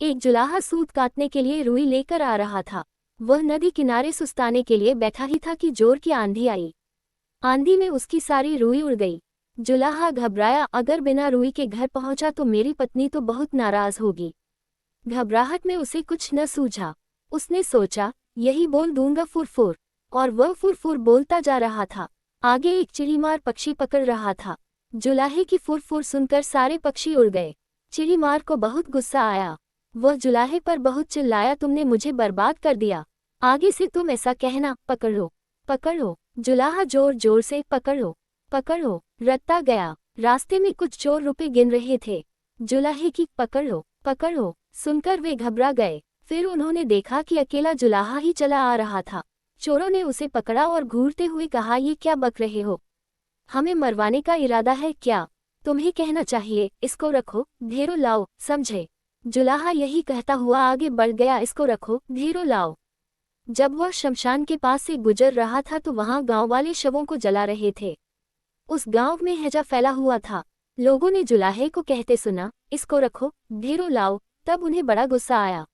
एक जुलाहा सूत काटने के लिए रुई लेकर आ रहा था। वह नदी किनारे सुस्ताने के लिए बैठा ही था कि जोर की आंधी आई। आंधी में उसकी सारी रुई उड़ गई। जुलाहा घबराया, अगर बिना रुई के घर पहुंचा तो मेरी पत्नी तो बहुत नाराज होगी। घबराहट में उसे कुछ न सूझा। उसने सोचा, यही बोल दूंगा फुरफुर। और वह फुरफुर बोलता जा रहा था। आगे एक चिड़ीमार पक्षी पकड़ रहा था। जुलाहे की फुरफुर सुनकर सारे पक्षी उड़ गए। चिड़ीमार को बहुत गुस्सा आया। वह जुलाहे पर बहुत चिल्लाया, तुमने मुझे बर्बाद कर दिया। आगे से तुम ऐसा कहना, पकड़ो पकड़ो। जुलाहा जोर जोर से, पकड़ो पकड़ो, रटता गया। रास्ते में कुछ चोर रुपए गिन रहे थे। जुलाहे की पकड़ो पकड़ो सुनकर वे घबरा गए। फिर उन्होंने देखा कि अकेला जुलाहा ही चला आ रहा था। चोरों ने उसे पकड़ा और घूरते हुए कहा, ये क्या बक रहे हो? हमें मरवाने का इरादा है क्या? तुम्हें कहना चाहिए, इसको रखो, ढेरों लाओ, समझे? जुलाहा यही कहता हुआ आगे बढ़ गया, इसको रखो, ढेरों लाओ। जब वह शमशान के पास से गुजर रहा था तो वहां गांव वाले शवों को जला रहे थे। उस गांव में हैजा फैला हुआ था। लोगों ने जुलाहे को कहते सुना, इसको रखो, ढेरों लाओ। तब उन्हें बड़ा गुस्सा आया।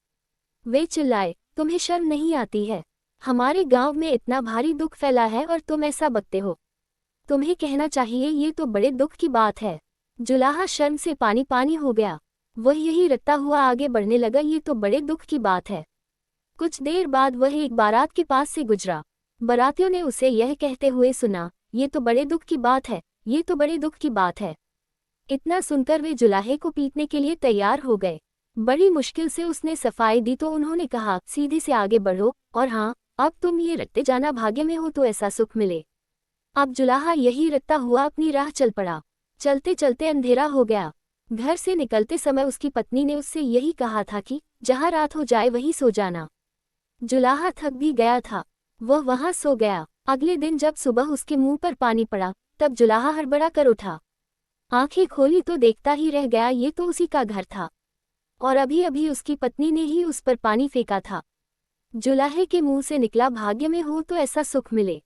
वे चिल्लाए, तुम्हें शर्म नहीं आती है? हमारे गांव में इतना भारी दुख फैला है और तुम ऐसा बकते हो। तुम्हें कहना चाहिए, ये तो बड़े दुख की बात है। जुलाहा शर्म से पानी पानी हो गया। वह यही रटता हुआ आगे बढ़ने लगा, ये तो बड़े दुख की बात है। कुछ देर बाद वह एक बारात के पास से गुजरा। बारातियों ने उसे यह कहते हुए सुना, ये तो बड़े दुख की बात है, ये तो बड़े दुख की बात है। इतना सुनकर वे जुलाहे को पीटने के लिए तैयार हो गए। बड़ी मुश्किल से उसने सफाई दी तो उन्होंने कहा, सीधे से आगे बढ़ो, और हाँ, अब तुम ये रटते जाना, भाग्य में हो तो ऐसा सुख मिले। अब जुलाहा यही रटता हुआ अपनी राह चल पड़ा। चलते चलते अंधेरा हो गया। घर से निकलते समय उसकी पत्नी ने उससे यही कहा था कि जहाँ रात हो जाए वहीं सो जाना। जुलाहा थक भी गया था। वह वहां सो गया। अगले दिन जब सुबह उसके मुंह पर पानी पड़ा, तब जुलाहा हड़बड़ा कर उठा। आंखें खोली तो देखता ही रह गया, ये तो उसी का घर था और अभी अभी उसकी पत्नी ने ही उस पर पानी फेंका था। जुलाहे के मुंह से निकला, भाग्य में हो तो ऐसा सुख मिले।